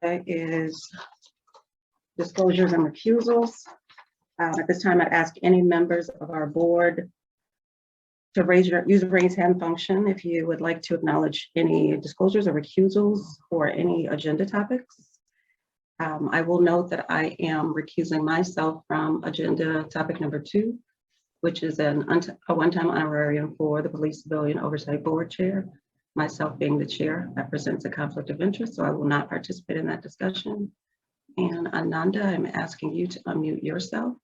is disclosures and recusals. At this time, I'd ask any members of our board to use the raise hand function if you would like to acknowledge any disclosures or recusals for any agenda topics. I will note that I am recusing myself from agenda topic number 2, which is a one-time honorarium for the Police Civilian Oversight Board Chair. Myself being the chair, that presents a conflict of interest, so I will not participate in that discussion. And Ananda, I'm asking you to unmute yourself.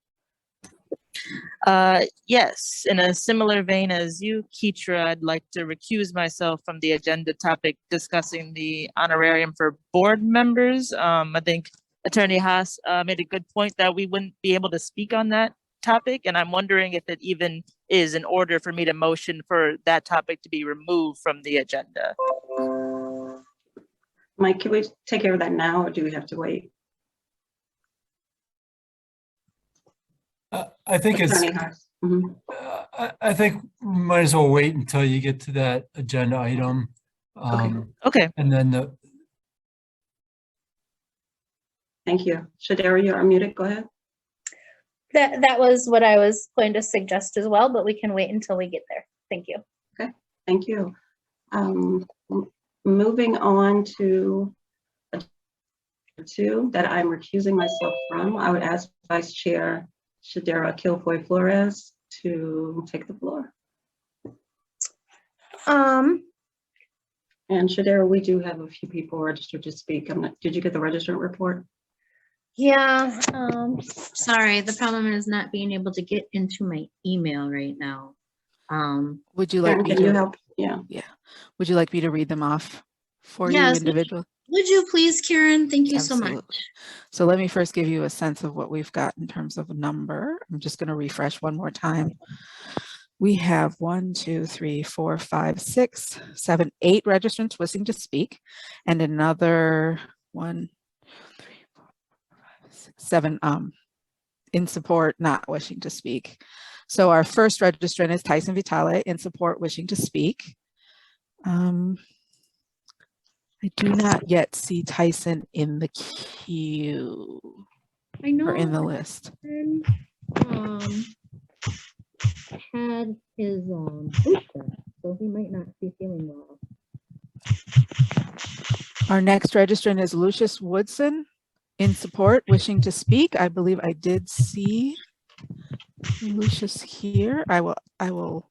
Yes, in a similar vein as you, Keitra, I'd like to recuse myself from the agenda topic discussing the honorarium for board members. I think Attorney Haas made a good point that we wouldn't be able to speak on that topic, and I'm wondering if it even is in order for me to motion for that topic to be removed from the agenda. Mike, can we take care of that now, or do we have to wait? I think Attorney it's. Haas. Mm-hmm. I think we might as well wait until you get to that agenda item. Okay. And then Thank you. Shadera, you're unmuted. Go ahead. That was what I was going to suggest as well, but we can wait until we get there. Thank you. Okay, thank you. Moving on to 2 that I'm recusing myself from, I would ask Vice Chair Shadera Kilfoy Flores to take the floor. And Shadera, we do have a few people registered to speak. Did you get the registrant report? Yeah, sorry, the problem is not being able to get into my email right now. Would you like Karen, me can to you help? Yeah. Would you like me to read them off for you Yes, individually? would you please, Karen? Thank you so Absolutely. much. So let me first give you a sense of what we've got in terms of number. I'm just going to refresh one more time. We have 1, 2, 3, 4, 5, 6, 7, 8 registrants wishing to speak, and another 1, 3, 4, 5, 6, 7 in support not wishing to speak. So our first registrant is Tyson Vitale, in support wishing to speak. I do not yet see Tyson in the queue. I know. Or in the list. Had his booster, so he might not be feeling well. Our next registrant is Lucius Woodson, in support wishing to speak. I believe I did see Lucius here. I will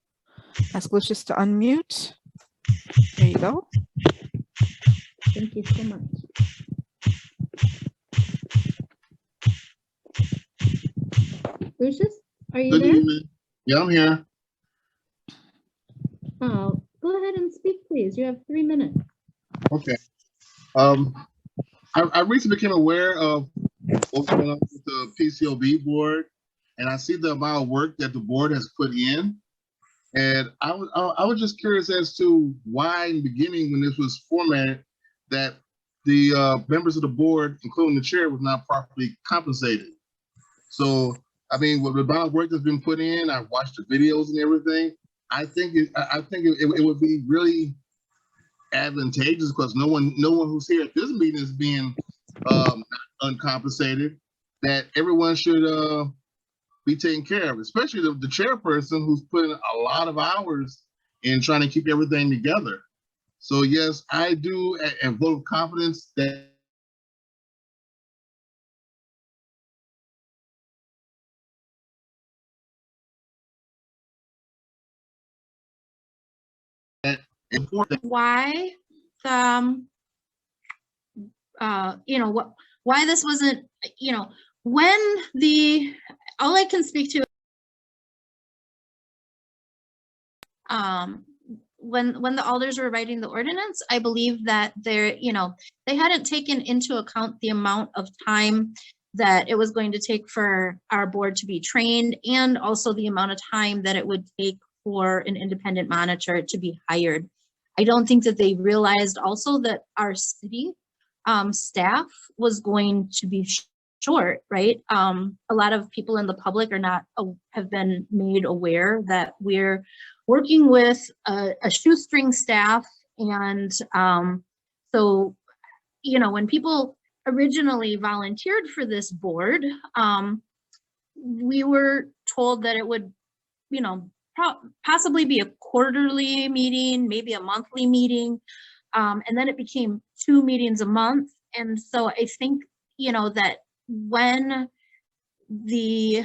ask Lucius to unmute. There you go. Thank you so much. Lucius, are you Good there? evening. Yeah, I'm here. Oh, go ahead and speak, please. You have 3 minutes. Okay. I recently became aware of what's going on with the PCOB board, and I see the amount of work that the board has put in. And I was just curious as to why in the beginning, when this was formatted, that the members of the board, including the chair, was not properly compensated. So, I mean, with the amount of work that's been put in, I've watched the videos and everything. I think it would be really advantageous because no one who's here at this meeting is being uncompensated. That everyone should be taken care of, especially the chairperson who's putting a lot of hours in trying to keep everything together. So yes, I do and vote of confidence that important. Why you know why this wasn't, you know, when all I can speak to when the alders were writing the ordinance, I believe that they hadn't taken into account the amount of time that it was going to take for our board to be trained, and also the amount of time that it would take for an independent monitor to be hired. I don't think that they realized also that our city staff was going to be short, right? A lot of people in the public have been made aware that we're working with a shoestring staff, and so, you know, when people originally volunteered for this board, we were told that it would, you know, possibly be a quarterly meeting, maybe a monthly meeting. And then it became 2 meetings a month. And so I think, you know, that when the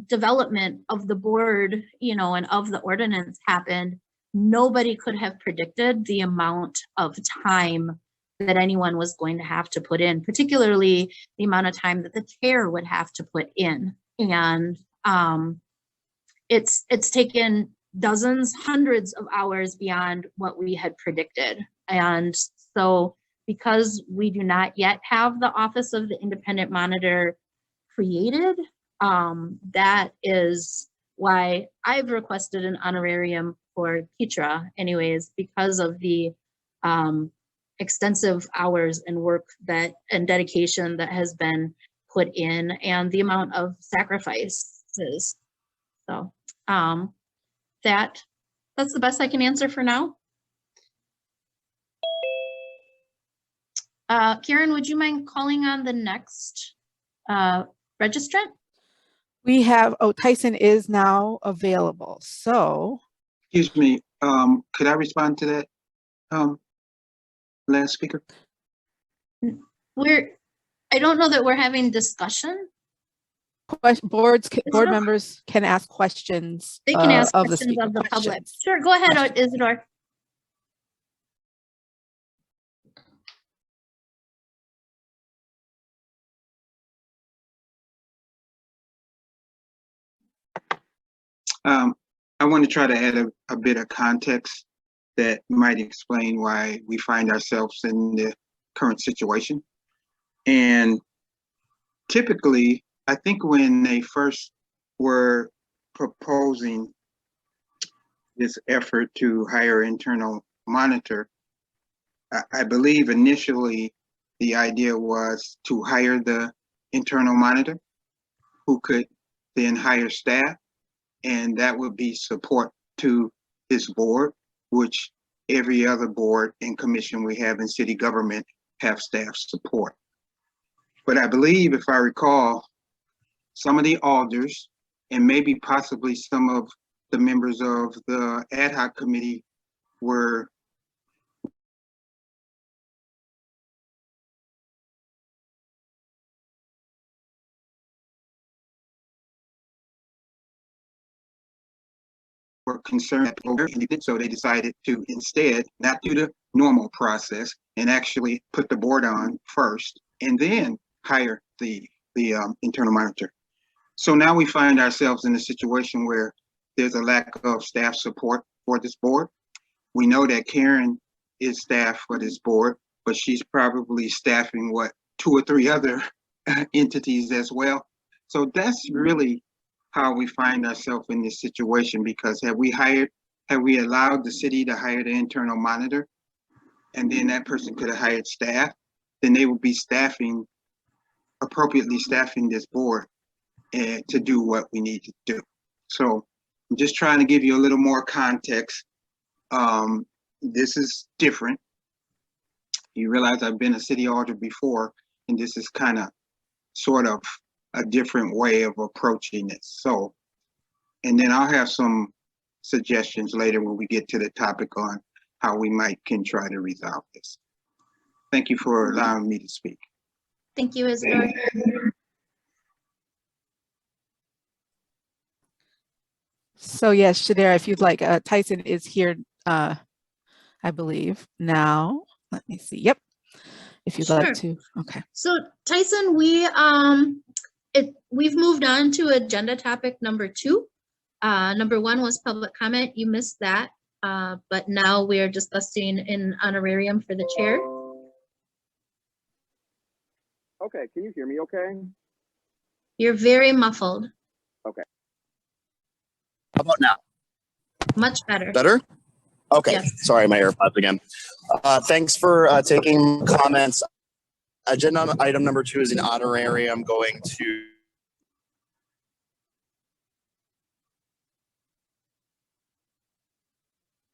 development of the board, you know, and of the ordinance happened, nobody could have predicted the amount of time that anyone was going to have to put in, particularly the amount of time that the chair would have to put in. And it's taken dozens, hundreds of hours beyond what we had predicted. And so because we do not yet have the Office of the Independent Monitor created, that is why I've requested an honorarium for Keitra anyways, because of the extensive hours and work that and dedication that has been put in and the amount of sacrifices. So that's the best I can answer for now. Karen, would you mind calling on the next registrant? We have, oh, Tyson is now available. So Excuse me, could I respond to that, last speaker? I don't know that we're having discussion. board Isidore? members can ask questions They can ask of the questions speaker. of the public. Questions. Sure, go ahead, Questions. Isidore. I want to try to add a bit of context that might explain why we find ourselves in the current situation. And typically, I think when they first were proposing this effort to hire internal monitor, I believe initially the idea was to hire the internal monitor who could then hire staff, and that would be support to this board, which every other board and commission we have in city government have staff support. But I believe, if I recall, some of the alders and maybe possibly some of the members of the ad hoc committee were concerned over anything, so they decided to instead not do the normal process and actually put the board on first and then hire the internal monitor. So now we find ourselves in a situation where there's a lack of staff support for this board. We know that Karen is staff for this board, but she's probably staffing what, 2 or 3 other entities as well. So that's really how we find ourselves in this situation, because had we allowed the city to hire the internal monitor, and then that person could have hired staff, then they would be appropriately staffing this board and to do what we need to do. So I'm just trying to give you a little more context. This is different. You realize I've been a city auditor before, and this is kind of sort of a different way of approaching it. So, and then I'll have some suggestions later when we get to the topic on how we can try to resolve this. Thank you for allowing me to speak. Thank you, Isidore. So yes, Shadera, if you'd like, Tyson is here, I believe now. Let me see. Yep. If you'd like to. Okay. So Tyson, we've moved on to agenda topic number 2. Number 1 was public comment. You missed that. But now we are discussing an honorarium for the chair. Okay, can you hear me okay? You're very muffled. Okay. How about now? Much better. Better? Okay, Yes. Sorry, my AirPods again. Thanks for taking comments. Agenda item number 2 is an honorarium going to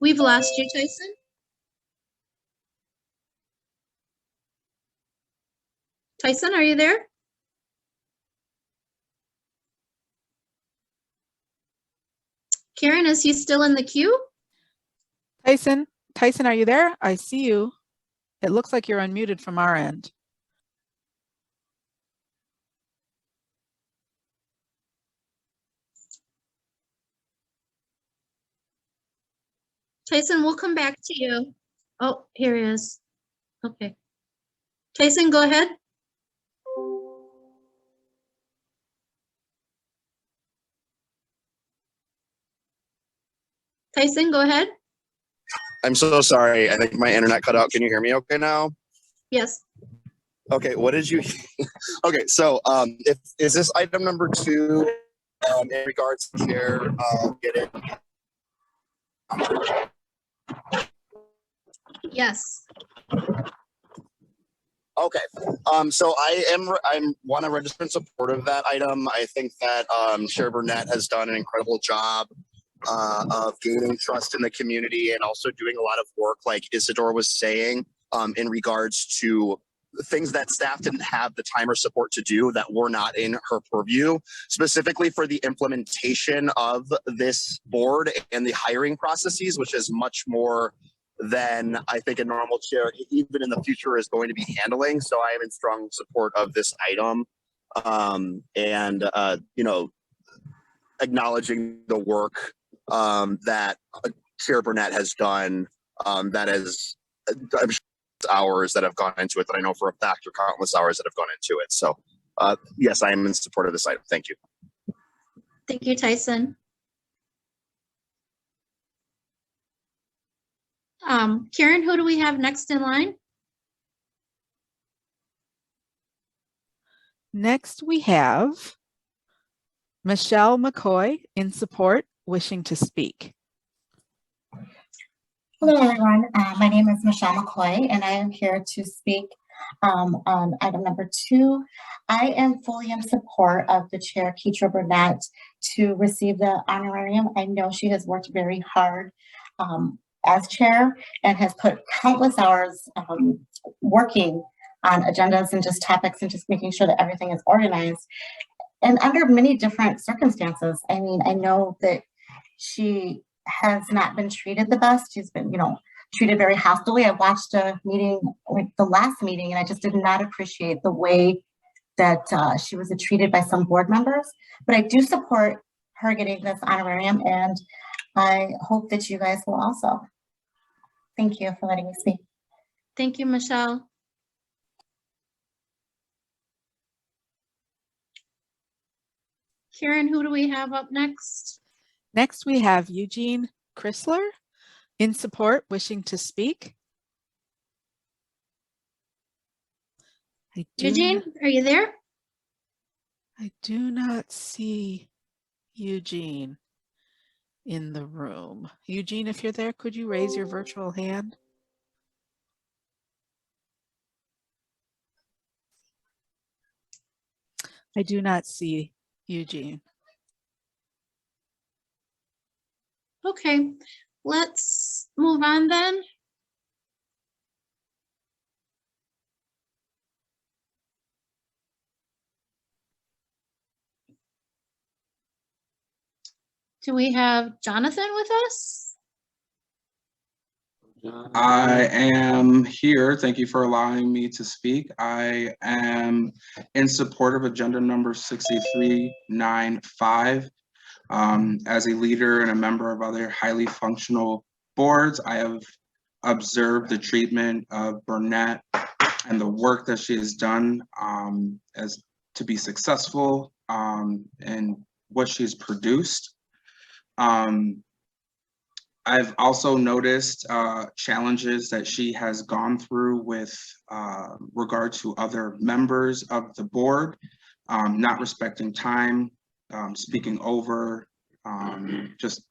We've lost you, Tyson. Tyson, are you there? Karen, is he still in the queue? Tyson, are you there? I see you. It looks like you're unmuted from our end. Tyson, we'll come back to you. Oh, here he is. Okay. Tyson, go ahead. Tyson, go ahead. I'm so sorry. I think my internet cut out. Can you hear me okay now? Yes. Okay, what did you? Okay, so is this item number 2 in regards to chair getting? Yes. Okay, so I want to register in support of that item. I think that Chair Burnett has done an incredible job of gaining trust in the community and also doing a lot of work, like Isidore was saying, in regards to things that staff didn't have the time or support to do that were not in her purview, specifically for the implementation of this board and the hiring processes, which is much more than I think a normal chair, even in the future, is going to be handling. So I am in strong support of this item, you know, acknowledging the work that Chair Burnett has done. That is, I'm sure, hours that have gone into it that I know for a fact are countless hours that have gone into it. So yes, I am in support of this item. Thank you. Thank you, Tyson. Karen, who do we have next in line? Next, we have Michelle McCoy in support, wishing to speak. Hello, everyone. My name is Michelle McCoy, and I am here to speak on item number 2. I am fully in support of the Chair, Keitra Burnett, to receive the honorarium. I know she has worked very hard as chair and has put countless hours working on agendas and just topics and just making sure that everything is organized. And under many different circumstances. I mean, I know that she has not been treated the best. She's been, treated very hostilely. I watched a meeting, like the last meeting, and I just did not appreciate the way that she was treated by some board members. But I do support her getting this honorarium, and I hope that you guys will also. Thank you for letting me speak. Thank you, Michelle. Karen, who do we have up next? Next, we have Eugene Chrysler in support, wishing to speak. Eugene, are you there? I do not see Eugene in the room. Eugene, if you're there, could you raise your virtual hand? I do not see Eugene. Okay, let's move on then. Do we have Jonathan with us? I am here. Thank you for allowing me to speak. I am in support of agenda number 6395. As a leader and a member of other highly functional boards, I have observed the treatment of Burnett and the work that she has done as to be successful and what she's produced. I've also noticed challenges that she has gone through with regard to other members of the board, not respecting time, speaking over, just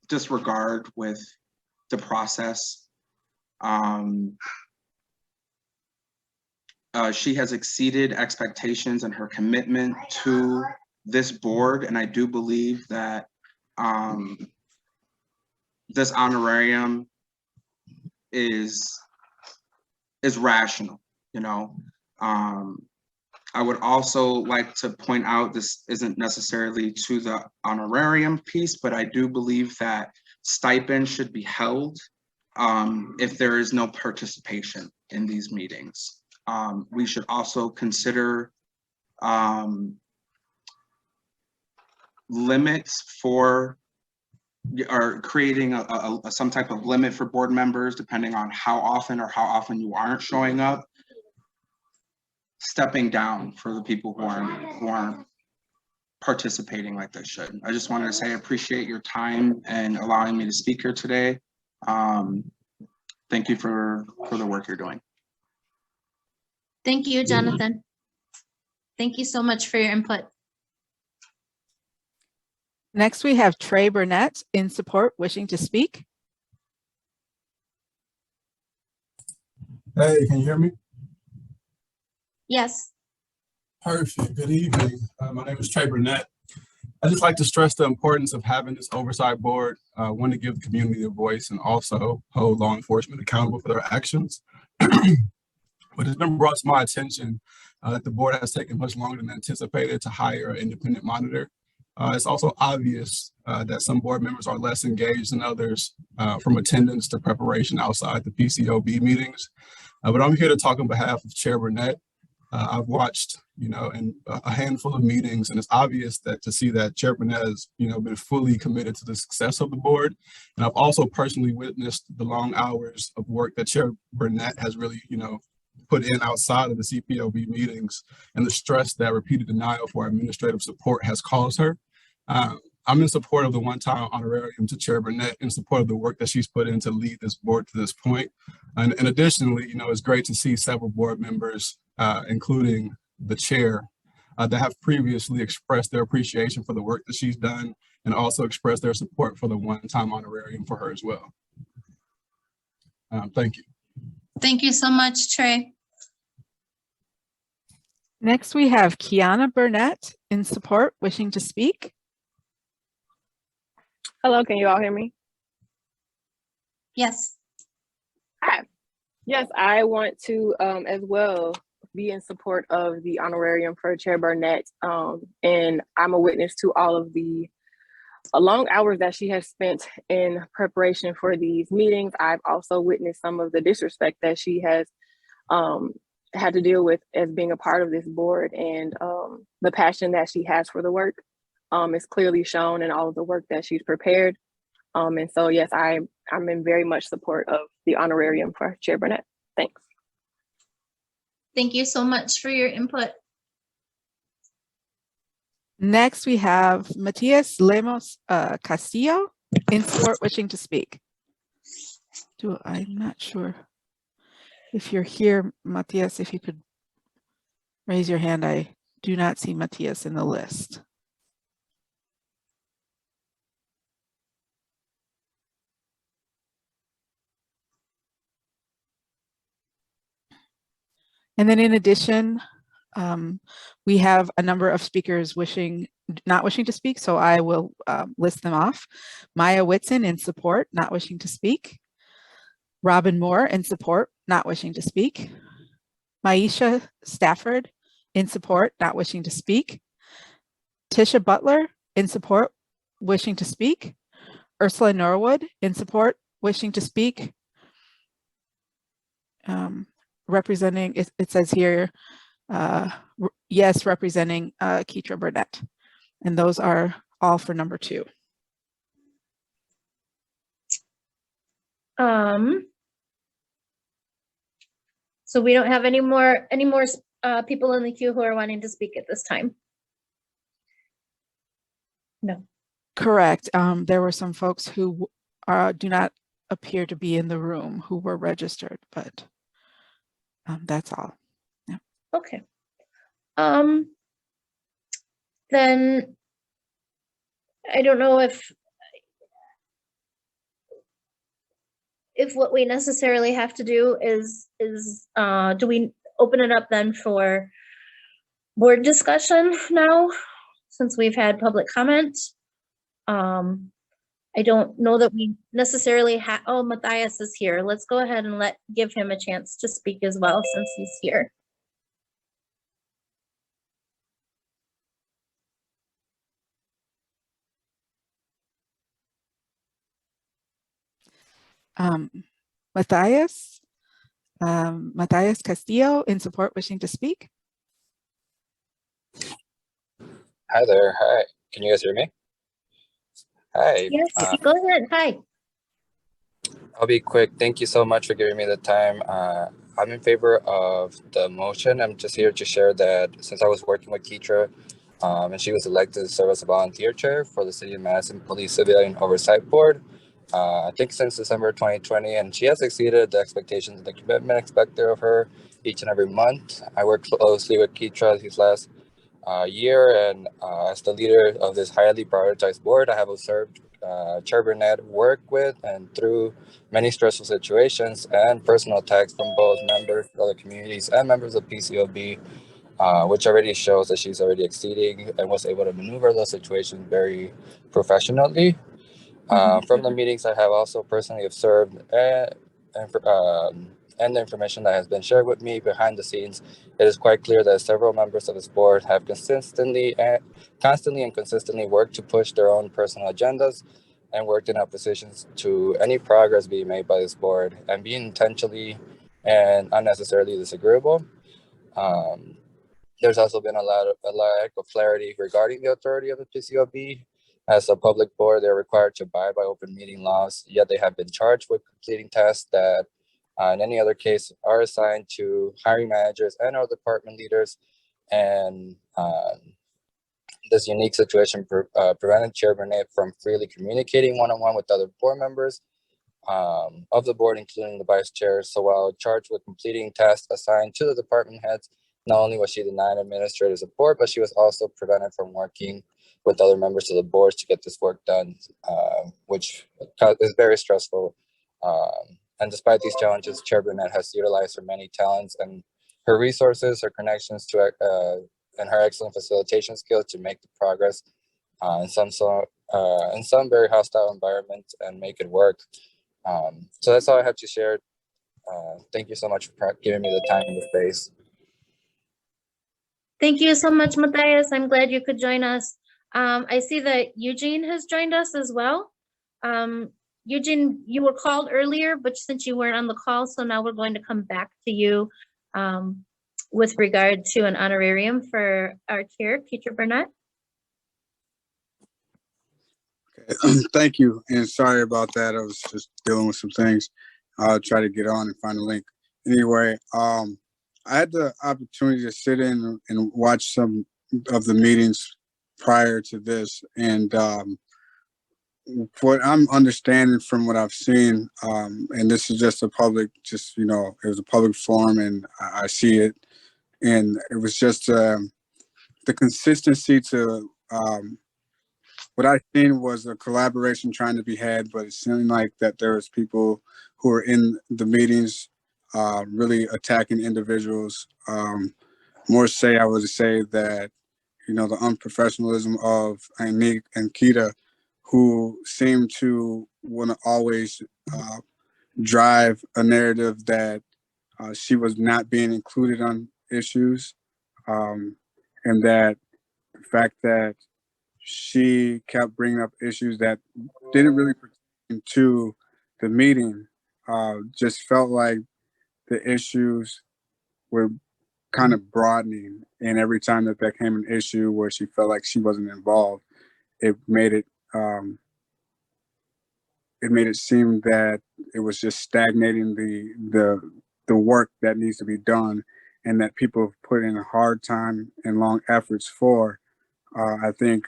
disregard with the process. She has exceeded expectations and her commitment to this board, and I do believe that this honorarium is rational, I would also like to point out, this isn't necessarily to the honorarium piece, but I do believe that stipend should be held if there is no participation in these meetings. We should also consider limits for, or creating some type of limit for board members, depending on how often you aren't showing up. Stepping down for the people who aren't participating like they should. I just wanted to say I appreciate your time and allowing me to speak here today. Thank you for the work you're doing. Thank you, Jonathan. Thank you so much for your input. Next, we have Trey Burnett in support, wishing to speak. Hey, can you hear me? Yes. Perfect. Good evening. My name is Trey Burnett. I'd just like to stress the importance of having this oversight board, one to give the community a voice and also hold law enforcement accountable for their actions. But it's been brought to my attention that the board has taken much longer than anticipated to hire an independent monitor. It's also obvious that some board members are less engaged than others, from attendance to preparation outside the PCOB meetings. But I'm here to talk on behalf of Chair Burnett. I've watched, in a handful of meetings, and it's obvious that to see that Chair Burnett has, been fully committed to the success of the board. And I've also personally witnessed the long hours of work that Chair Burnett has really, put in outside of the CPOB meetings, and the stress that repeated denial for administrative support has caused her. I'm in support of the one-time honorarium to Chair Burnett, in support of the work that she's put in to lead this board to this point. And additionally, it's great to see several board members, including the chair, that have previously expressed their appreciation for the work that she's done, and also expressed their support for the one-time honorarium for her as well. Thank you. Thank you so much, Trey. Next, we have Kiana Burnett in support, wishing to speak. Hello, can you all hear me? Yes. Hi. Yes, I want to as well be in support of the honorarium for Chair Burnett. And I'm a witness to all of the long hours that she has spent in preparation for these meetings. I've also witnessed some of the disrespect that she has had to deal with as being a part of this board, and the passion that she has for the work is clearly shown in all of the work that she's prepared. And so, yes, I'm in very much support of the honorarium for Chair Burnett. Thanks. Thank you so much for your input. Next, we have Matias Lemos Castillo in support, wishing to speak. I'm not sure if you're here, Matias, if you could raise your hand. I do not see Matias in the list. And then in addition, we have a number of speakers not wishing to speak, so I will list them off. Maya Whitson in support, not wishing to speak. Robin Moore in support, not wishing to speak. Maisha Stafford in support, not wishing to speak. Tisha Butler in support, wishing to speak. Ursula Norwood in support, wishing to speak. Representing, it says here, yes, representing Keitra Burnett. And those are all for number 2. So we don't have any more people in the queue who are wanting to speak at this time. No. Correct. There were some folks who do not appear to be in the room who were registered, but that's all. Yeah. Okay. Then I don't know if what we necessarily have to do is do we open it up then for board discussion now, since we've had public comment? I don't know that we necessarily have. Oh, Matthias is here. Let's go ahead and give him a chance to speak as well, since he's here. Matthias Castillo in support, wishing to speak. Hi there. Hi. Can you guys hear me? Hi. Yes, go ahead. Hi. I'll be quick. Thank you so much for giving me the time. I'm in favor of the motion. I'm just here to share that since I was working with Keitra, and she was elected to serve as a volunteer chair for the City of Madison Police Civilian Oversight Board, I think since December 2020, and she has exceeded the expectations and the commitment expected of her each and every month. I work closely with Keitra these last year, and as the leader of this highly prioritized board, I have observed Chair Burnett work with and through many stressful situations and personal attacks from both members of other communities and members of PCOB, which already shows that she's already exceeding and was able to maneuver those situations very professionally. From the meetings I have also personally observed and the information that has been shared with me behind the scenes, it is quite clear that several members of this board have constantly and consistently worked to push their own personal agendas and worked in oppositions to any progress being made by this board and being intentionally and unnecessarily disagreeable. There's also been a lack of clarity regarding the authority of the PCOB. As a public board, they're required to abide by open meeting laws, yet they have been charged with completing tasks that in any other case are assigned to hiring managers and our department leaders. And this unique situation prevented Chair Burnett from freely communicating one-on-one with other board members of the board, including the vice chair. So while charged with completing tasks assigned to the department heads, not only was she denied administrative support, but she was also prevented from working with other members of the board to get this work done, which is very stressful. And despite these challenges, Chair Burnett has utilized her many talents and her resources, her connections to, and her excellent facilitation skills to make the progress in some very hostile environments and make it work. So that's all I have to share. Thank you so much for giving me the time and the space. Thank you so much, Matthias. I'm glad you could join us. I see that Eugene has joined us as well. Eugene, you were called earlier, but since you weren't on the call, so now we're going to come back to you with regard to an honorarium for our chair, Keitra Burnett. Thank you, and sorry about that. I was just dealing with some things. I'll try to get on and find a link. Anyway, I had the opportunity to sit in and watch some of the meetings prior to this, and what I'm understanding from what I've seen, and this is just a public, it was a public forum, and I see it, and it was just the consistency to what I seen was a collaboration trying to be had, but it seemed like that there was people who were in the meetings really attacking individuals. I would say that, the unprofessionalism of Anik and Kita, who seem to want to always drive a narrative that she was not being included on issues, and that the fact that she kept bringing up issues that didn't really pertain to the meeting, just felt like the issues were kind of broadening. And every time that became an issue where she felt like she wasn't involved, it made it seem that it was just stagnating the work that needs to be done, and that people have put in a hard time and long efforts for. I think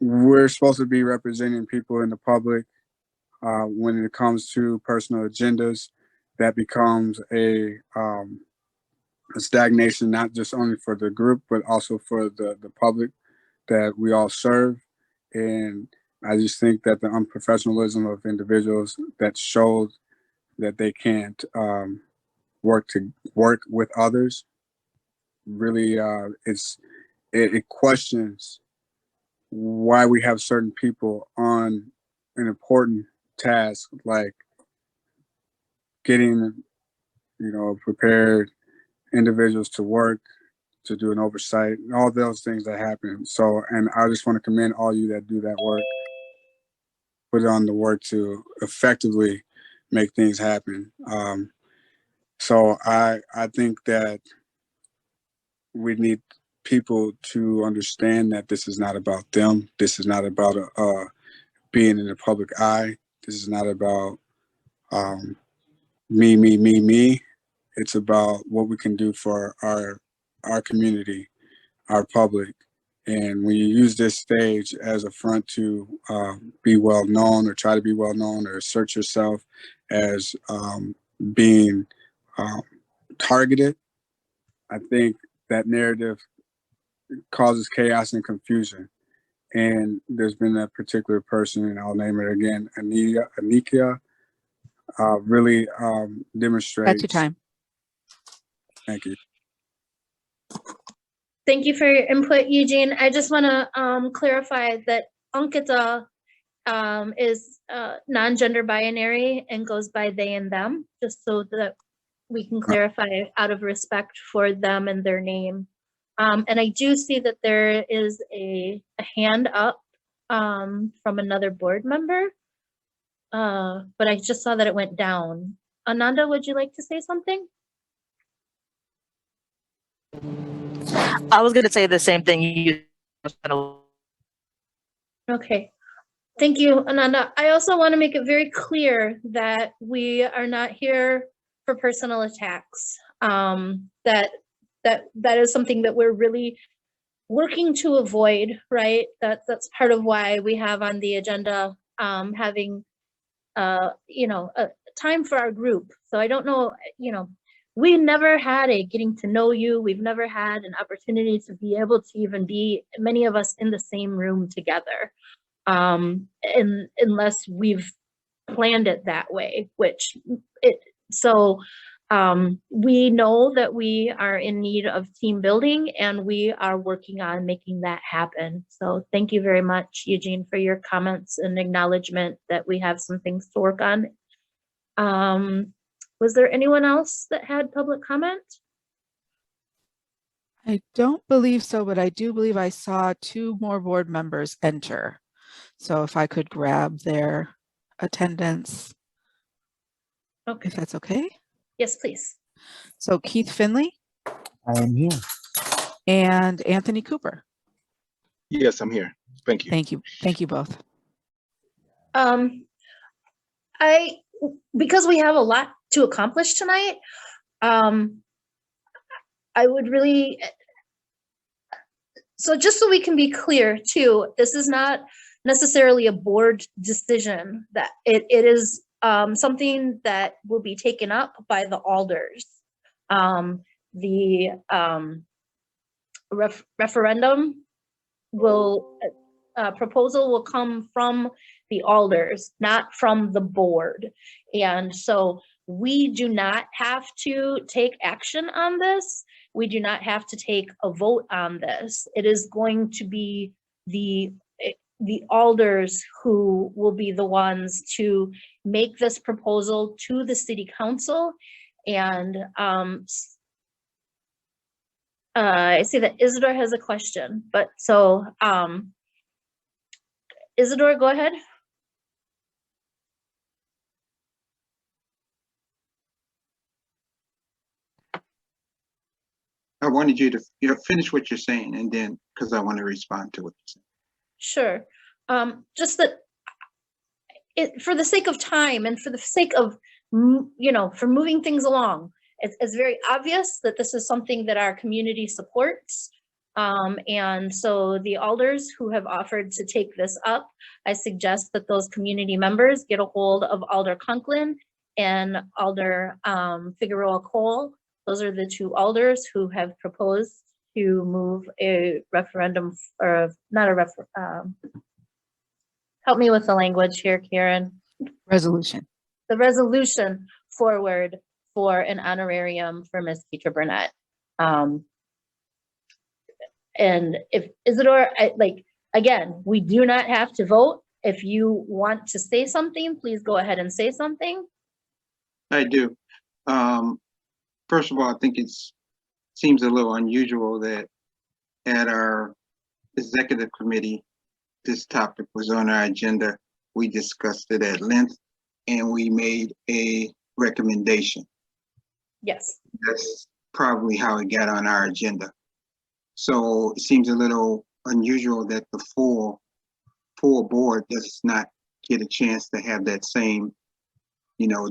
we're supposed to be representing people in the public. When it comes to personal agendas, that becomes a stagnation, not just only for the group, but also for the public that we all serve. And I just think that the unprofessionalism of individuals that showed that they can't work with others really it questions why we have certain people on an important task like getting prepared individuals to work, to do an oversight, and all those things that happen. So, and I just want to commend all you that do that work. put on the work to effectively make things happen. So I think that we need people to understand that this is not about them. This is not about being in the public eye. This is not about me. It's about what we can do for our community, our public. And when you use this stage as a front to be well known or try to be well known or assert yourself as being targeted, I think that narrative causes chaos and confusion. And there's been a particular person, and I'll name her again, Anikia, really demonstrates. That's your time. Thank you. Thank you for your input, Eugene. I just want to clarify that Ankita is non-gender binary and goes by they and them, just so that we can clarify out of respect for them and their name. And I do see that there is a hand up from another board member, but I just saw that it went down. Ananda, would you like to say something? I was gonna say the same thing you. Okay. Thank you, Ananda. I also want to make it very clear that we are not here for personal attacks. That is something that we're really working to avoid, right? That's part of why we have on the agenda having a time for our group. So I don't know, we never had a getting to know you. We've never had an opportunity to be able to even be, many of us, in the same room together. Unless we've planned it that way, we know that we are in need of team building, and we are working on making that happen. So thank you very much, Eugene, for your comments and acknowledgement that we have some things to work on. Was there anyone else that had public comment? I don't believe so, but I do believe I saw 2 more board members enter. So if I could grab their attendance. Okay. If that's okay. Yes, please. So Keith Finley. I am here. And Anthony Cooper. Yes, I'm here. Thank you. Thank you. Thank you both. Because we have a lot to accomplish tonight, I would really, so just so we can be clear too, this is not necessarily a board decision, that it is something that will be taken up by the alders. The referendum proposal will come from the alders, not from the board. And so we do not have to take action on this. We do not have to take a vote on this. It is going to be the alders who will be the ones to make this proposal to the city council. And I see that Isidore has a question, but so Isidore, go ahead. I wanted you to finish what you're saying, and then, because I want to respond to what you're saying. Sure. Just that for the sake of time and for the sake of, for moving things along, it's very obvious that this is something that our community supports. And so the alders who have offered to take this up, I suggest that those community members get a hold of Alder Conklin and Alder Figueroa Cole. Those are the 2 alders who have proposed to move a referendum, or not a help me with the language here, Karen. Resolution. The resolution forward for an honorarium for Ms. Keitra Burnett. And if Isidore, again, we do not have to vote. If you want to say something, please go ahead and say something. I do. First of all, I think it seems a little unusual that at our executive committee, this topic was on our agenda we discussed it at length, and we made a recommendation. Yes. That's probably how it got on our agenda. So it seems a little unusual that the full board does not get a chance to have that same,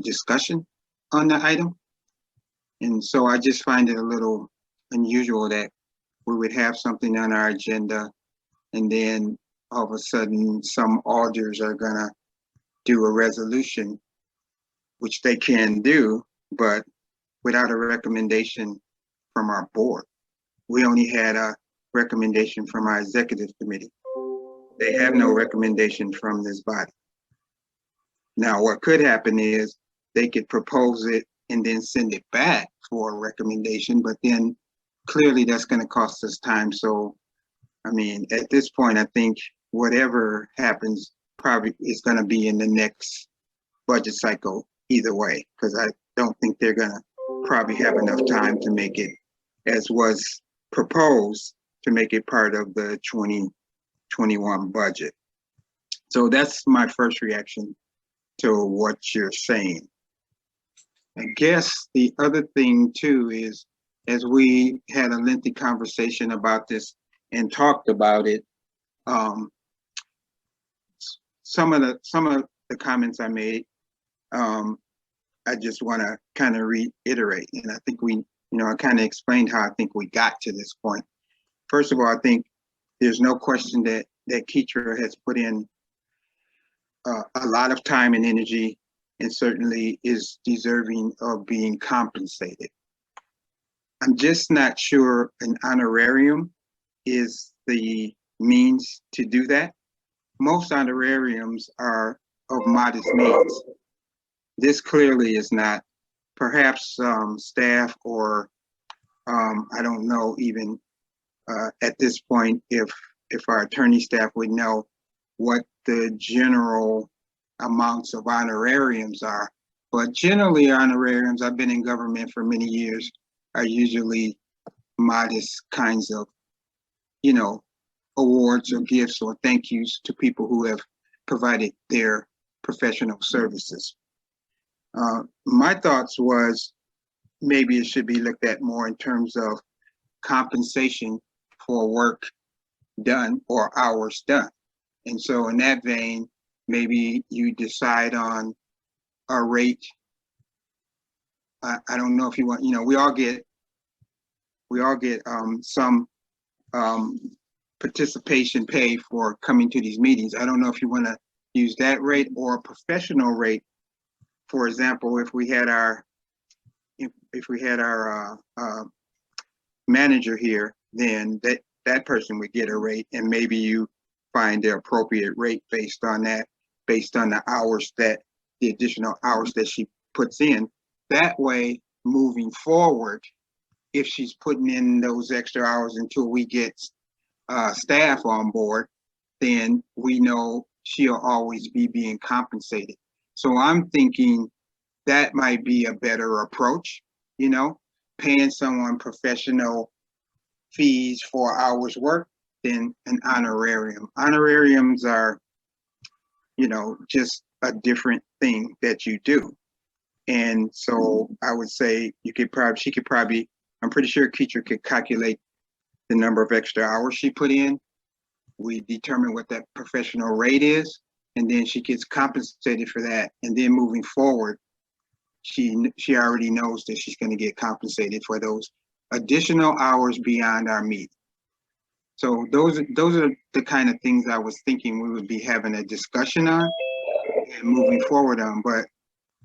discussion on the item. And so I just find it a little unusual that we would have something on our agenda and then all of a sudden some alders are gonna do a resolution, which they can do, but without a recommendation from our board. We only had a recommendation from our executive committee. They have no recommendation from this body. Now, what could happen is they could propose it and then send it back for a recommendation, but then clearly that's going to cost us time. So, I mean, at this point, I think whatever happens probably is going to be in the next budget cycle either way, because I don't think they're going to probably have enough time to make it, as was proposed, to make it part of the 2021 budget. So that's my first reaction to what you're saying. I guess the other thing too is, as we had a lengthy conversation about this and talked about it, some of the comments I made, I just want to kind of reiterate, and I think I kind of explained how I think we got to this point. First of all, I think there's no question that Keitra has put in a lot of time and energy, and certainly is deserving of being compensated. I'm just not sure an honorarium is the means to do that. Most honorariums are of modest means. This clearly is not. Perhaps staff or I don't know even at this point if our attorney staff would know what the general amounts of honorariums are. But generally honorariums, I've been in government for many years, are usually modest kinds of, awards or gifts or thank yous to people who have provided their professional services. My thoughts was maybe it should be looked at more in terms of compensation for work done or hours done. And so in that vein, maybe you decide on a rate. I don't know if you want, we all get some participation pay for coming to these meetings. I don't know if you want to use that rate or a professional rate. For example, if we had our manager here, then that person would get a rate, and maybe you find the appropriate rate based on that, based on the additional hours that she puts in. That way, moving forward, if she's putting in those extra hours until we get staff on board, then we know she'll always be being compensated. So I'm thinking that might be a better approach, paying someone professional fees for hours work than an honorarium. Honorariums are, just a different thing that you do. And so I would say she could probably, I'm pretty sure Keitra could calculate the number of extra hours she put in. We determine what that professional rate is, and then she gets compensated for that. And then moving forward, she already knows that she's going to get compensated for those additional hours beyond our meeting. So those are the kind of things I was thinking we would be having a discussion on and moving forward on. But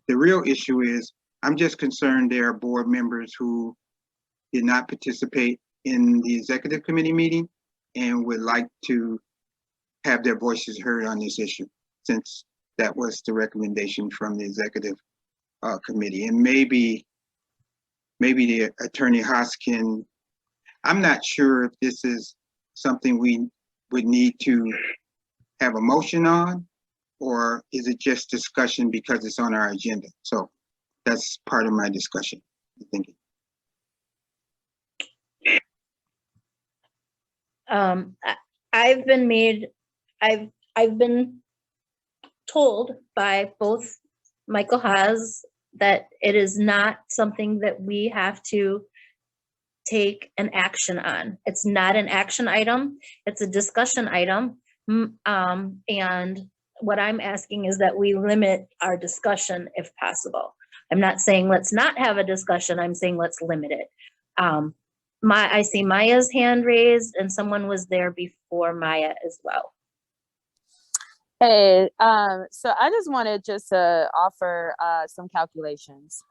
the real issue is, I'm just concerned there are board members who did not participate in the executive committee meeting and would like to have their voices heard on this issue, since that was the recommendation from the executive committee. And maybe the attorney Haas can, I'm not sure if this is something we would need to have a motion on, or is it just discussion because it's on our agenda? So that's part of my discussion, I'm thinking. I've been told by both Michael Haas that it is not something that we have to take an action on. It's not an action item, it's a discussion item. And what I'm asking is that we limit our discussion if possible. I'm not saying let's not have a discussion, I'm saying let's limit it. I see Maya's hand raised and someone was there before Maya as well. Hey, so I just wanted to offer some calculations.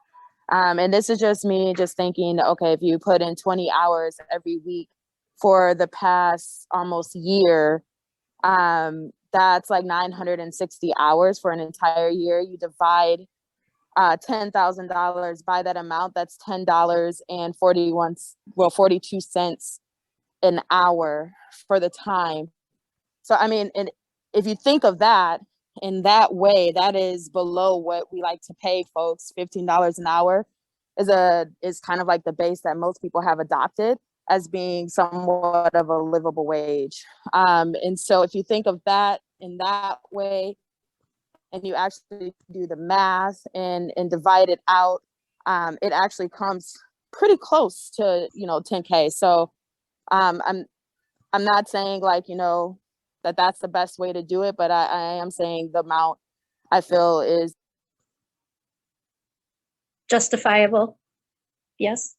And this is just me just thinking, okay, if you put in 20 hours every week for the past almost year, that's like 960 hours for an entire year. You divide $10,000 by that amount, that's $10.42 an hour for the time. So, I mean, and if you think of that in that way, that is below what we like to pay folks. $15 an hour is kind of like the base that most people have adopted as being somewhat of a livable wage. And so if you think of that in that way, and you actually do the math and divide it out, it actually comes pretty close to, 10K. So I'm not saying like, that that's the best way to do it, but I am saying the amount I feel is Justifiable. Yes.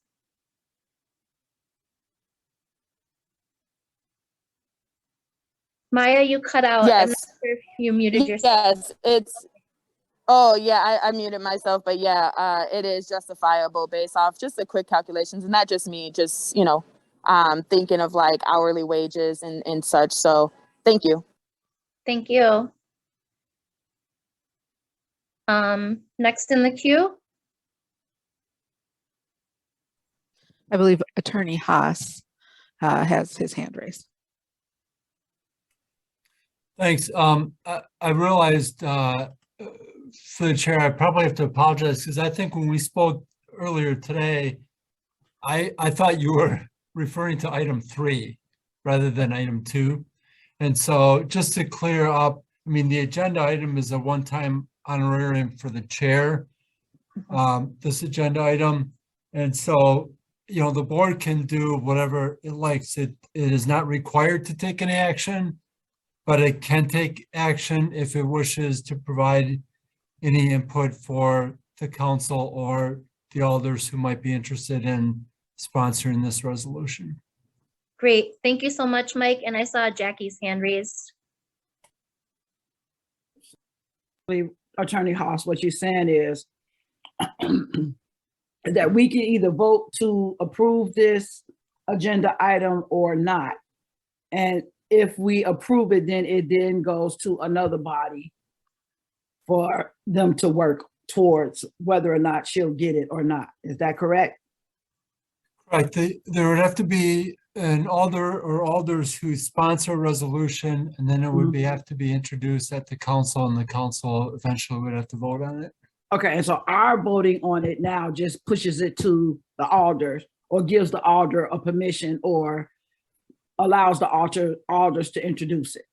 Maya, you cut out. Yes. I'm not sure if you muted yourself. Yes, oh yeah, I muted myself, but yeah, it is justifiable based off just the quick calculations, and not just me, just, thinking of like hourly wages and such. So thank you. Thank you. Next in the queue. I believe Attorney Haas has his hand raised. Thanks. I realized for the chair, I probably have to apologize because I think when we spoke earlier today, I thought you were referring to item 3 rather than item 2. And so just to clear up, I mean, the agenda item is a one-time honorarium for the chair, this agenda item. And so, the board can do whatever it likes. It is not required to take any action, but it can take action if it wishes to provide any input for the council or the alders who might be interested in sponsoring this resolution. Great. Thank you so much, Mike. And I saw Jackie's hand raised. Attorney Haas, what you're saying is that we can either vote to approve this agenda item or not. And if we approve it, then it then goes to another body for them to work towards whether or not she'll get it or not. Is that correct? Right. There would have to be an alder or alders who sponsor a resolution, and then it would have to be introduced at the council, and the council eventually would have to vote on it. Okay, and so our voting on it now just pushes it to the alders or gives the alder a permission or allows the alders to introduce it.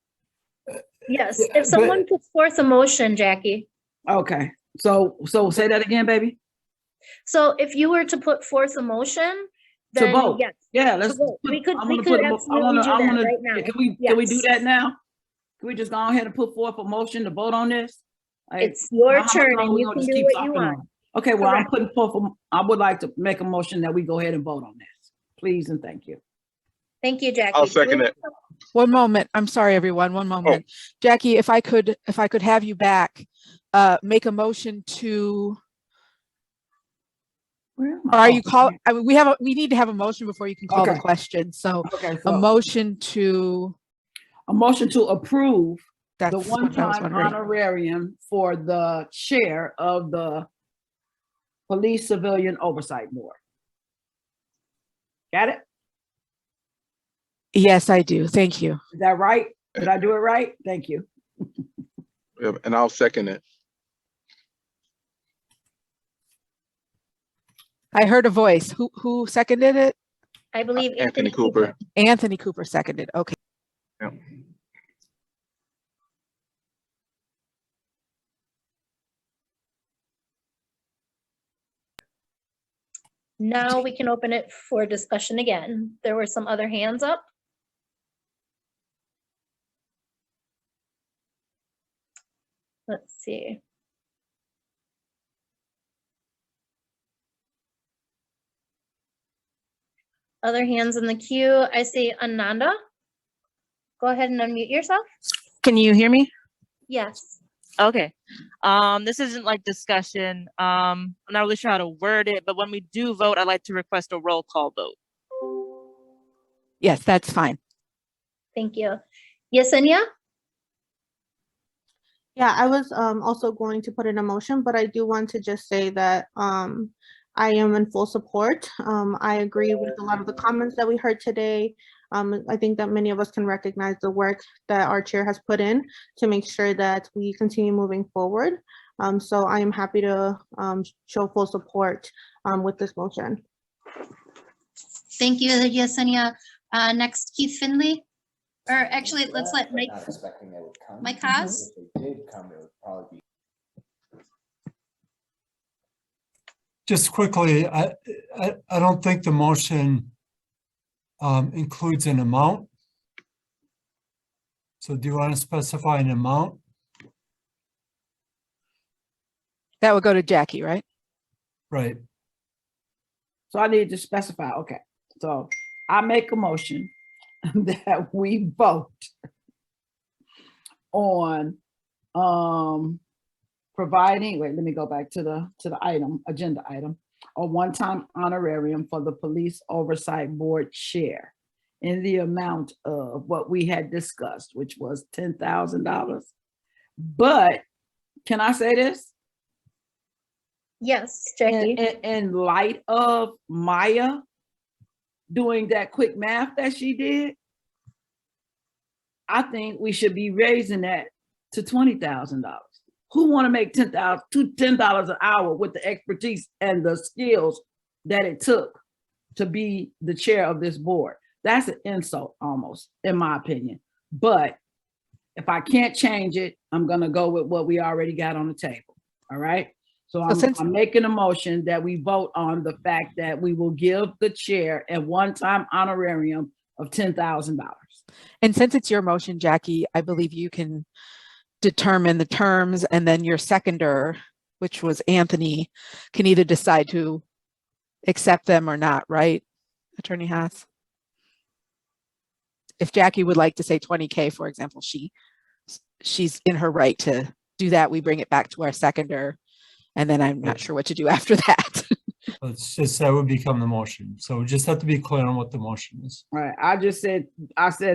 Yes, if someone puts forth a motion, Jackie. Okay, so say that again, baby. So if you were to put forth a motion, To then vote. yes. Yeah, let's. We could I absolutely wanna, do that right now. Can we do Yes. that now? Can we just go ahead and put forth a motion to vote on this? It's your How much turn longer and we you gonna can just do keep what you talking want. on it? Okay, well, I'm Correct. putting forth, I would like to make a motion that we go ahead and vote on this, please and thank you. Thank you, Jackie. I'll second it. One moment. I'm sorry, everyone. One moment. Jackie, if I could have you back, make a motion to. Are you call? I mean, we need to have a motion before you can call the Okay. question. So, Okay, a motion to approve the that's what I was one-time wondering. honorarium for the chair of the Police Civilian Oversight Board. Got it? Yes, I do. Thank you. Is that right? Did I do it right? Thank you. Yep, and I'll second it. I heard a voice. Who seconded it? I believe Anthony Cooper. Anthony Cooper seconded. Okay. Yep. Now we can open it for discussion again. There were some other hands up. Let's see. Other hands in the queue. I see Ananda. Go ahead and unmute yourself. Can you hear me? Yes. Okay. This isn't like discussion. I'm not really sure how to word it, but when we do vote, I'd like to request a roll call vote. Yes, that's fine. Thank you. Yesenia? Yeah, I was also going to put in a motion, but I do want to just say that I am in full support. I agree with a lot of the comments that we heard today. I think that many of us can recognize the work that our chair has put in to make sure that we continue moving forward. So I am happy to show full support with this motion. Thank you, Yesenia. Next, Keith Finley. Or actually, let's let Mike. Mike Haas. Just quickly, I don't think the motion includes an amount. So do you want to specify an amount? That would go to Jackie, right? Right. So I need to specify, okay. So I make a motion that we vote on providing, wait, let me go back to the item, agenda item, a one-time honorarium for the Police Oversight Board chair in the amount of what we had discussed, which was $10,000. But can I say this? Yes, Jackie. In light of Maya doing that quick math that she did, I think we should be raising that to $20,000. Who want to make $10 an hour with the expertise and the skills that it took to be the chair of this board? That's an insult almost, in my opinion. But if I can't change it, I'm going to go with what we already got on the table. All right. So I'm making a motion that we vote on the fact that we will give the chair a one-time honorarium of $10,000. And since it's your motion, Jackie, I believe you can determine the terms, and then your seconder, which was Anthony, can either decide to accept them or not, right, Attorney Haas? If Jackie would like to say 20K, for example, she's in her right to do that. We bring it back to our seconder, and then I'm not sure what to do after that. It's just that would become the motion. So we just have to be clear on what the motion is. Right. I said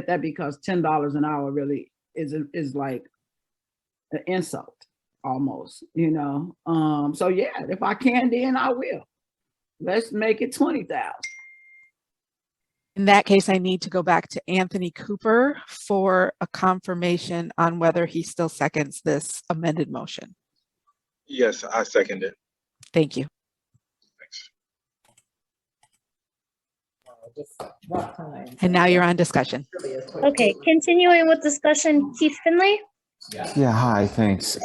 that because $10 an hour really is like an insult almost, you know. So yeah, if I can, then I will. Let's make it 20,000. In that case, I need to go back to Anthony Cooper for a confirmation on whether he still seconds this amended motion. Yes, I second it. Thank you. And now you're on discussion. Okay, continuing with discussion, Keith Finley. Yeah, hi, thanks.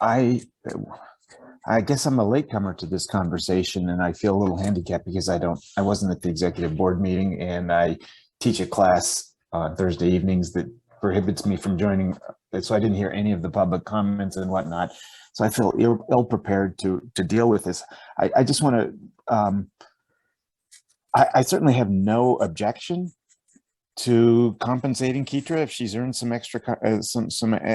I guess I'm a latecomer to this conversation, and I feel a little handicapped because I wasn't at the executive board meeting, and I teach a class on Thursday evenings that prohibits me from joining, so I didn't hear any of the public comments and whatnot. So I feel ill prepared to deal with this. I just want to, I certainly have no objection to compensating Keitra if she's earned some extra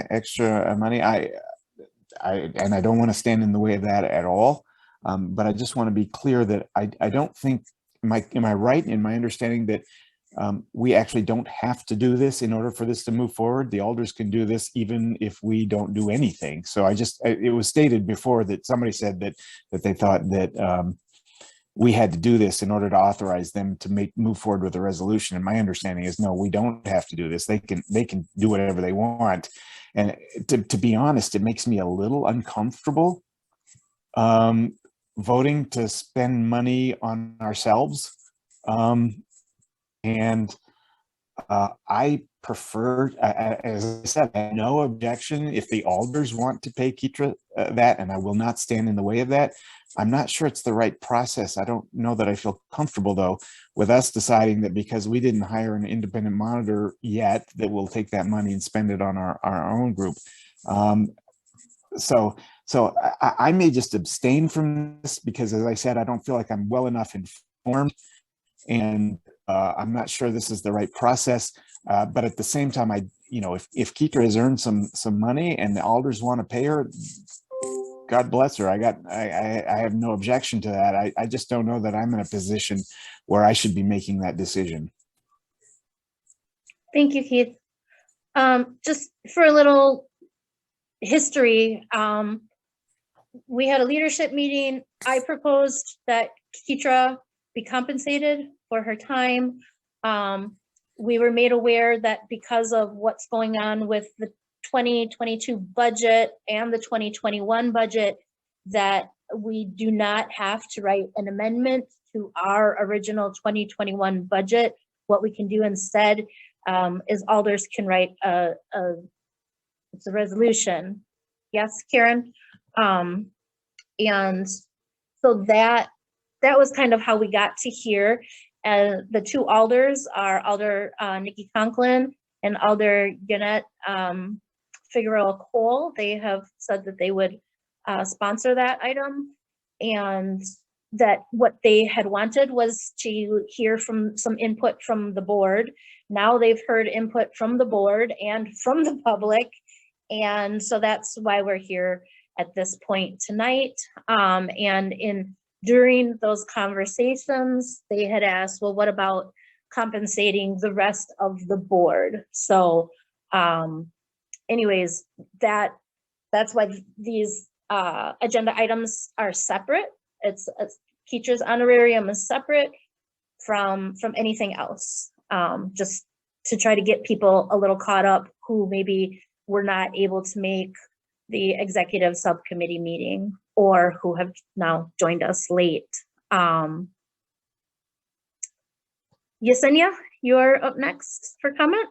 extra money. And I don't want to stand in the way of that at all. But I just want to be clear that I don't think, am I right in my understanding that we actually don't have to do this in order for this to move forward? The alders can do this even if we don't do anything. So it was stated before that somebody said that they thought that we had to do this in order to authorize them to move forward with a resolution. And my understanding is, no, we don't have to do this. They can do whatever they want. And to be honest, it makes me a little uncomfortable voting to spend money on ourselves. And I prefer, as I said, I have no objection if the alders want to pay Keitra that, and I will not stand in the way of that. I'm not sure it's the right process. I don't know that I feel comfortable, though, with us deciding that because we didn't hire an independent monitor yet, that we'll take that money and spend it on our own group. So I may just abstain from this because, as I said, I don't feel like I'm well enough informed, and I'm not sure this is the right process. But at the same time, if Keitra has earned some money and the alders want to pay her, God bless her. I have no objection to that. I just don't know that I'm in a position where I should be making that decision. Thank you, Keith. Just for a little history, we had a leadership meeting. I proposed that Keitra be compensated for her time. We were made aware that because of what's going on with the 2022 budget and the 2021 budget, that we do not have to write an amendment to our original 2021 budget. What we can do instead is alders can write it's a resolution. Yes, Karen? And so that was kind of how we got to here. The two alders are Alder Nikki Conklin and Alder Gannett Figueroa Cole. They have said that they would sponsor that item, and that what they had wanted was to hear from some input from the board. Now they've heard input from the board and from the public, and so that's why we're here at this point tonight. And during those conversations, they had asked, well, what about compensating the rest of the board? So anyways, that's why these agenda items are separate. It's Keetra's honorarium is separate from anything else, just to try to get people a little caught up who maybe were not able to make the executive subcommittee meeting or who have now joined us late. Yesenia, you're up next for comment.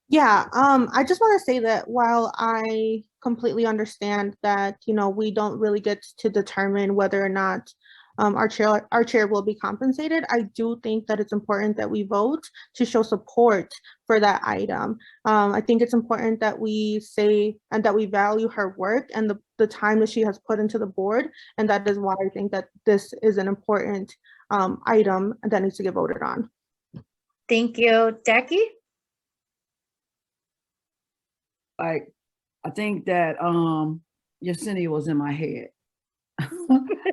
Yeah, I just want to say that while I completely understand that, we don't really get to determine whether or not our chair will be compensated, I do think that it's important that we vote to show support for that item. I think it's important that we say and that we value her work and the time that she has put into the board, and that is why I think that this is an important item that needs to get voted on. Thank you. Jackie? I think that Yesenia was in my head.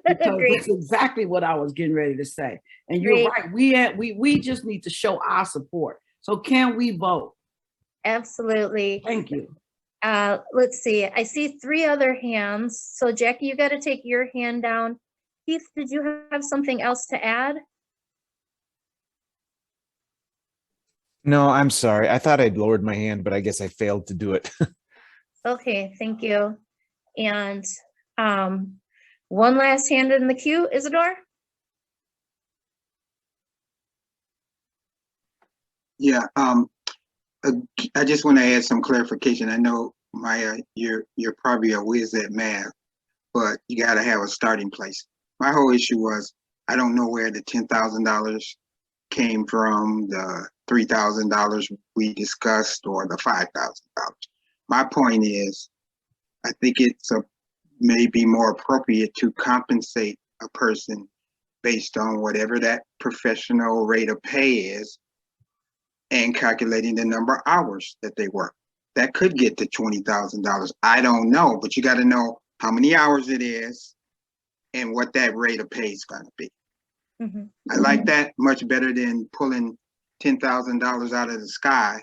Because that's exactly what I was getting ready to say. And you're right. We just need to show our support. So can we vote? Absolutely. Thank you. Let's see. I see 3 other hands. So Jackie, you got to take your hand down. Keith, did you have something else to add? No, I'm sorry. I thought I'd lowered my hand, but I guess I failed to do it. Okay, thank you. And one last hand in the queue, Isidore? Yeah, I just want to add some clarification. I know Maya, you're probably a whiz at math, but you got to have a starting place. My whole issue was I don't know where the $10,000 came from, the $3,000 we discussed, or the $5,000. My point is, I think it's maybe more appropriate to compensate a person based on whatever that professional rate of pay is and calculating the number of hours that they work. That could get to $20,000. I don't know, but you got to know how many hours it is and what that rate of pay is going to be. Mm-hmm. I like that much better than pulling $10,000 out of the sky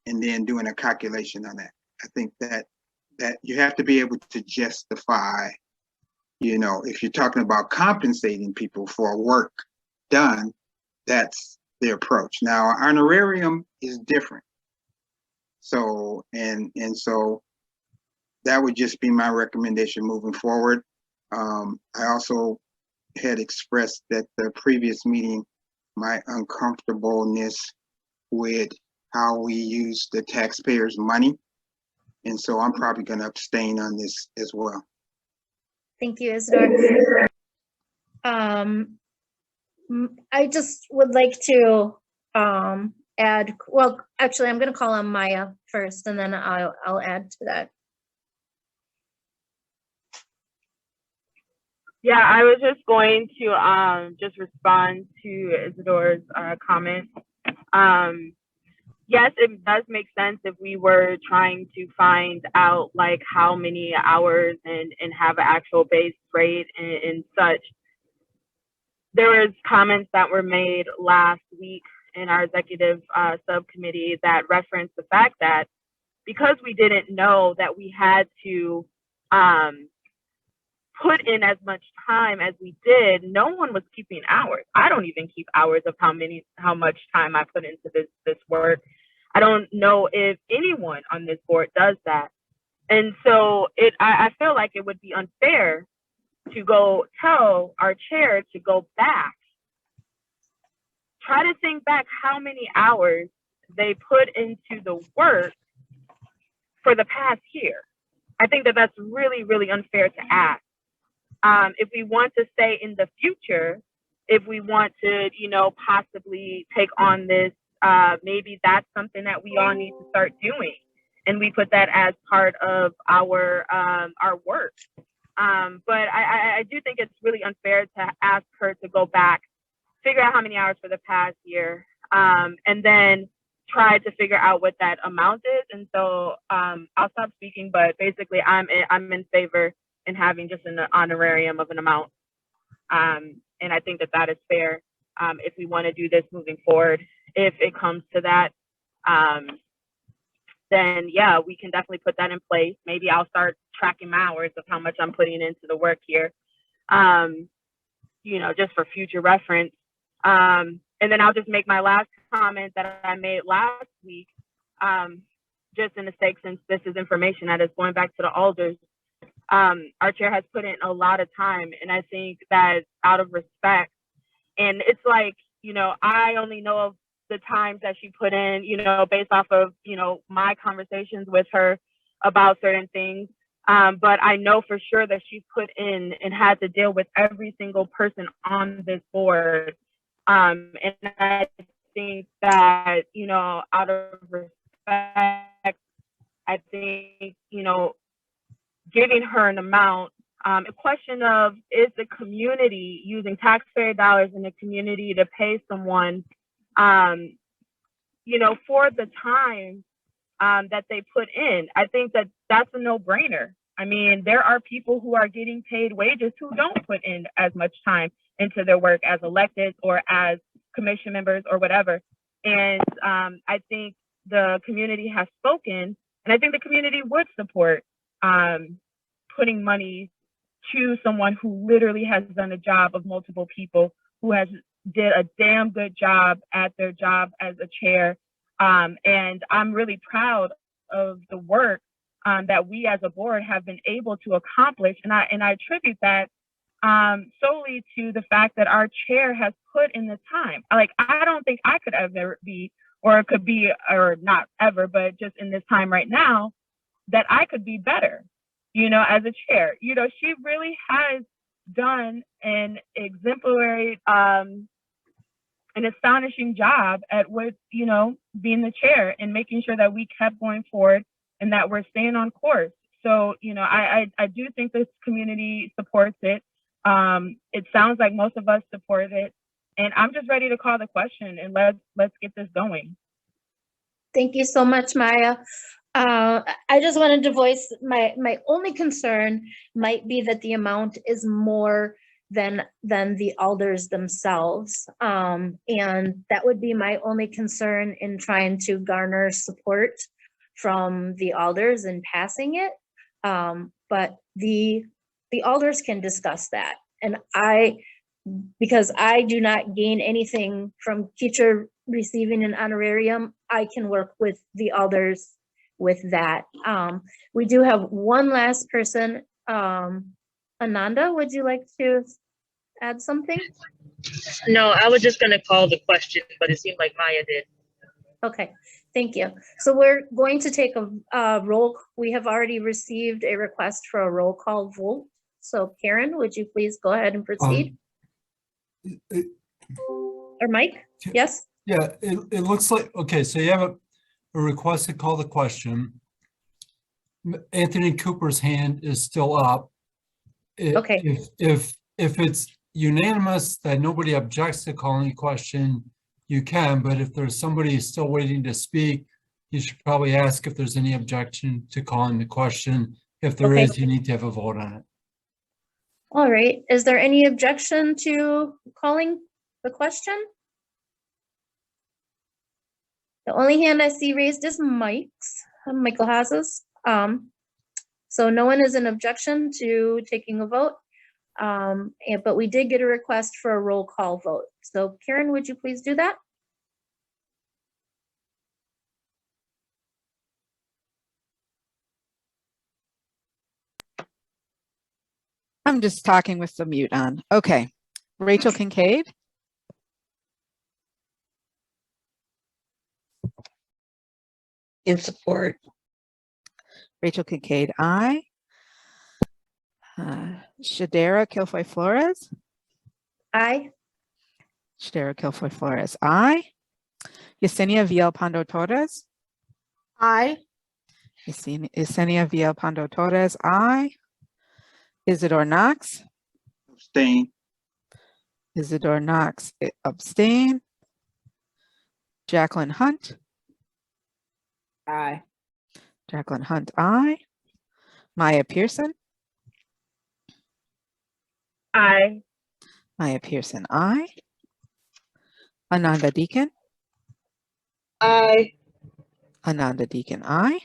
and then doing a calculation on that. I think that you have to be able to justify, if you're talking about compensating people for work done, that's the approach. Now, honorarium is different. So, and so that would just be my recommendation moving forward. I also had expressed that the previous meeting, my uncomfortableness with how we use the taxpayers' money. And so I'm probably going to abstain on this as well. Thank you, Isidore. I just would like to add, well, actually, I'm going to call on Maya first, and then I'll add to that. Yeah, I was just going to just respond to Isidore's comment. Yes, it does make sense if we were trying to find out like how many hours and have an actual base rate and such. There was comments that were made last week in our executive subcommittee that referenced the fact that because we didn't know that we had to put in as much time as we did, no one was keeping hours. I don't even keep hours of how much time I put into this work. I don't know if anyone on this board does that. And so I feel like it would be unfair to go tell our chair to go back. Try to think back how many hours they put into the work for the past year. I think that that's really, really unfair to ask. If we want to say in the future, if we want to, you know, possibly take on this, maybe that's something that we all need to start doing. And we put that as part of our work. But I do think it's really unfair to ask her to go back, figure out how many hours for the past year, and then try to figure out what that amount is. And so I'll stop speaking, but basically I'm in favor in having just an honorarium of an amount. And I think that that is fair if we want to do this moving forward. If it comes to that, then yeah, we can definitely put that in place. Maybe I'll start tracking my hours of how much I'm putting into the work here, you know, just for future reference. And then I'll just make my last comment that I made last week, just in the sake, since this is information that is going back to the alders. Our chair has put in a lot of time, and I think that out of respect, and it's like, you know, I only know of the times that she put in, you know, based off of, you know, my conversations with her about certain things. But I know for sure that she's put in and had to deal with every single person on this board. And I think that, you know, out of respect, I think, you know, giving her an amount, a question of, is the community using taxpayer dollars in the community to pay someone, you know, for the time that they put in? I think that that's a no-brainer. I mean, there are people who are getting paid wages who don't put in as much time into their work as elected or as commission members or whatever. And I think the community has spoken, and I think the community would support putting money to someone who literally has done a job of multiple people, who has did a damn good job at their job as a chair. And I'm really proud of the work that we as a board have been able to accomplish. And I attribute that solely to the fact that our chair has put in the time. Like, I don't think I could ever be, or could be, or not ever, but just in this time right now, that I could be better, you know, as a chair. You know, she really has done an exemplary, an astonishing job at what, you know, being the chair and making sure that we kept going forward and that we're staying on course. So, you know, I do think this community supports it. It sounds like most of us support it. And I'm just ready to call the question, and let's get this going. Thank you so much, Maya. I just wanted to voice my only concern might be that the amount is more than the alders themselves. And that would be my only concern in trying to garner support from the alders in passing it. But the alders can discuss that. And because I do not gain anything from teacher receiving an honorarium, I can work with the alders with that. We do have one last person. Ananda, would you like to add something? No, I was just gonna call the question, but it seemed like Maya did. Okay, thank you. So we're going to take a roll. We have already received a request for a roll call vote. So Karen, would you please go ahead and proceed? Or Mike? Yes? Yeah, it looks like, okay, so you have a request to call the question. Anthony Cooper's hand is still up. Okay. If it's unanimous that nobody objects to calling the question, you can, but if there's somebody still waiting to speak, you should probably ask if there's any objection to calling the question. If there is, you need to have a vote on it. All right. Is there any objection to calling the question? The only hand I see raised is Mike's, Michael Haas's. So no one is in objection to taking a vote. But we did get a request for a roll call vote. So Karen, would you please do that? I'm just talking with the mute on. Okay. Rachel Kincaid. In support. Rachel Kincaid, aye. Shadera Kilfoy Flores. Aye. Shadera Kilfoy Flores, aye. Yesenia Villalpando Torres. Aye. Yesenia Villalpando Torres, aye. Isidore Knox. Abstain. Isidore Knox, abstain. Jacqueline Hunt. Aye. Jacqueline Hunt, aye. Maya Pearson. Aye. Maya Pearson, aye. Ananda Deacon. Aye. Ananda Deacon, aye.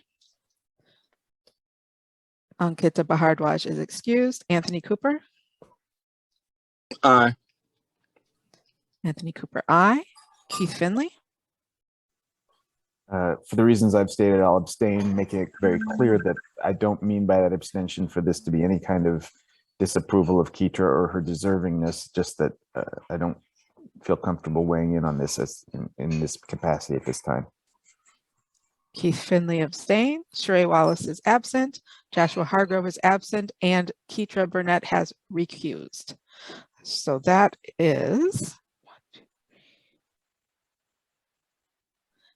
Ankita Bhardwaj is excused. Anthony Cooper. Aye. Anthony Cooper, aye. Keith Finley. For the reasons I've stated, I'll abstain, making it very clear that I don't mean by that abstention for this to be any kind of disapproval of Keitra or her deservingness, just that I don't feel comfortable weighing in on this in this capacity at this time. Keith Finley abstained. Sheree Wallace is absent. Joshua Hargrove is absent, and Keitra Burnett has recused. So that is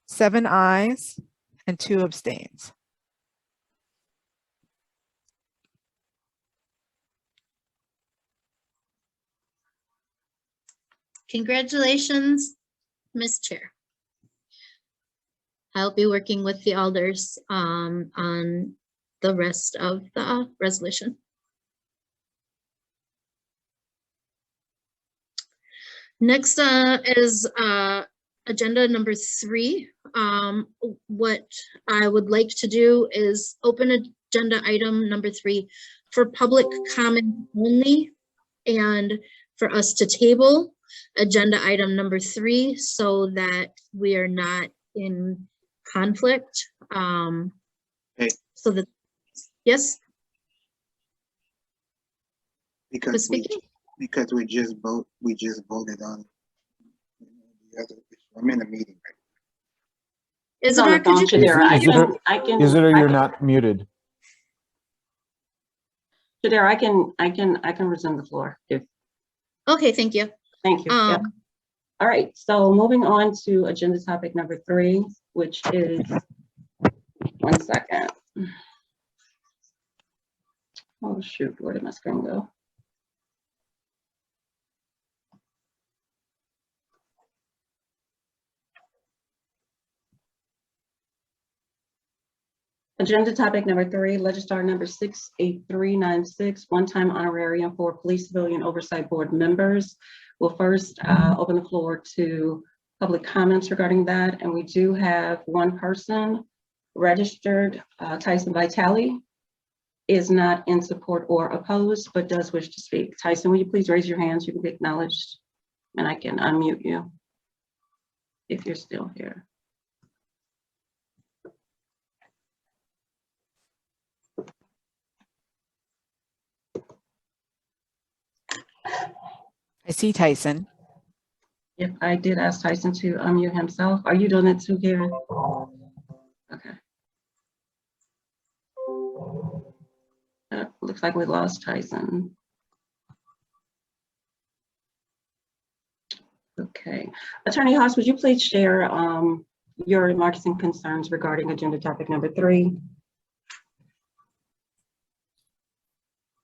7 ayes and 2 abstains. Congratulations, Ms. Chair. I'll be working with the alders on the rest of the resolution. Next is agenda number 3. What I would like to do is open agenda item number 3 for public comment only, and for us to table agenda item number 3 so that we are not in conflict. So that, yes? Because we just voted on the other. I'm in a meeting right now. Isidore, could you please? Isidore, you're not muted. Shadera, I can resume the floor if. Okay, thank you. Thank you. Yep. All right, so moving on to agenda topic number 3, which is, one second. Oh shoot, where did my screen go? Agenda topic number 3, Legistar number 68396, one-time honorarium for Police Civilian Oversight Board members. We'll first open the floor to public comments regarding that. And we do have one person registered, Tyson Vitale, is not in support or opposed, but does wish to speak. Tyson, will you please raise your hands? You can be acknowledged and I can unmute you if you're still here. I see Tyson. Yep, I did ask Tyson to unmute himself. Are you doing it too, Karen? Okay. Looks like we lost Tyson. Okay. Attorney Haas, would you please share your remarks and concerns regarding agenda topic number 3?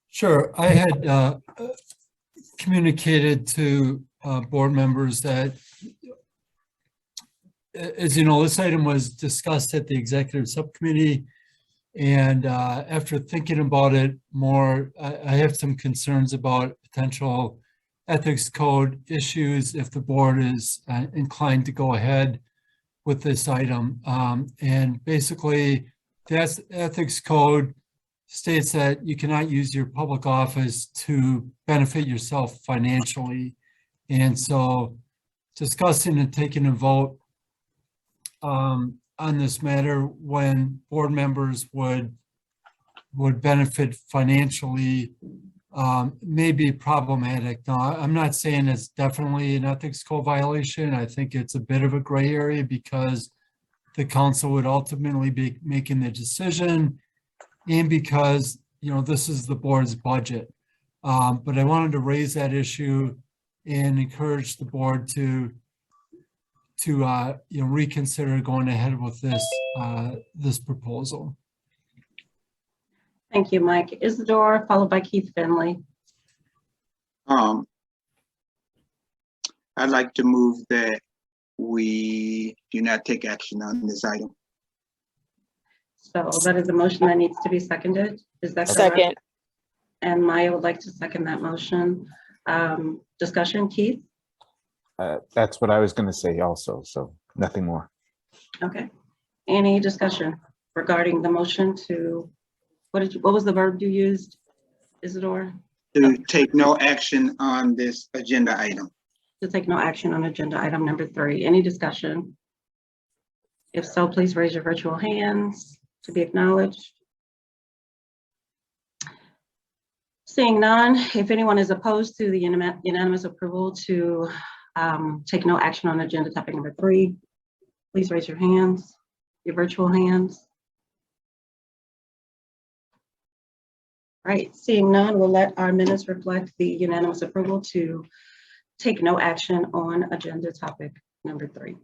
Sure. I had communicated to board members that, as you know, this item was discussed at the executive subcommittee. And after thinking about it more, I have some concerns about potential ethics code issues if the board is inclined to go ahead with this item. And basically, the ethics code states that you cannot use your public office to benefit yourself financially. And so discussing and taking a vote on this matter when board members would benefit financially may be problematic. Now, I'm not saying it's definitely an ethics code violation. I think it's a bit of a gray area because the council would ultimately be making the decision, and because, you know, this is the board's budget. But I wanted to raise that issue and encourage the board to you know, reconsider going ahead with this this proposal. Thank you, Mike. Isidore, followed by Keith Finley. I'd like to move that we do not take action on this item. So that is a motion that needs to be seconded. Is that correct? Second. And Maya would like to second that motion. Discussion, Keith? That's what I was going to say also, so nothing more. Okay. Any discussion regarding the motion to, what was the verb you used, Isidore? To take no action on this agenda item. To take no action on agenda item number 3. Any discussion? If so, please raise your virtual hands to be acknowledged. Seeing none, if anyone is opposed to the unanimous approval to take no action on agenda topic number 3, please raise your hands, your virtual hands. All right, seeing none, we'll let our minutes reflect the unanimous approval to take no action on agenda topic number 3.